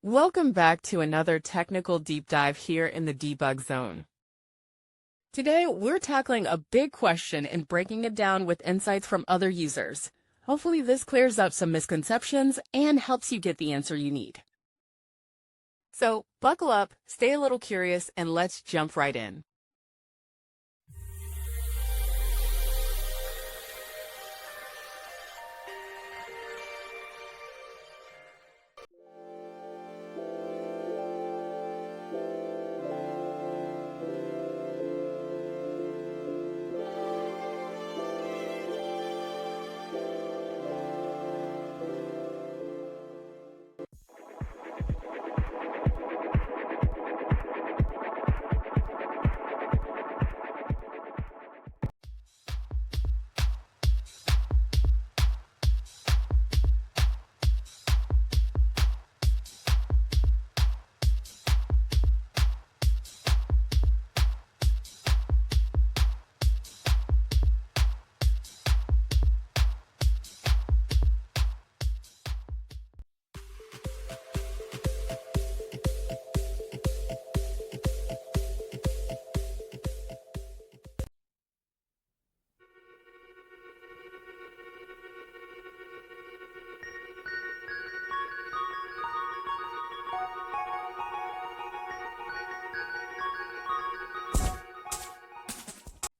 Welcome back to another technical deep dive here in the debug zone. Today, we're tackling a big question and breaking it down with insights from other users. Hopefully this clears up some misconceptions and helps you get the answer you need. So buckle up, stay a little curious, and let's jump right in.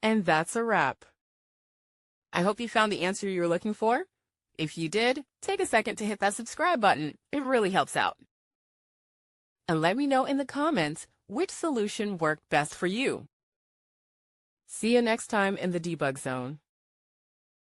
And that's a wrap. I hope you found the answer you were looking for. If you did, take a second to hit that subscribe button. It really helps out. And let me know in the comments which solution worked best for you. See you next time in the debug zone.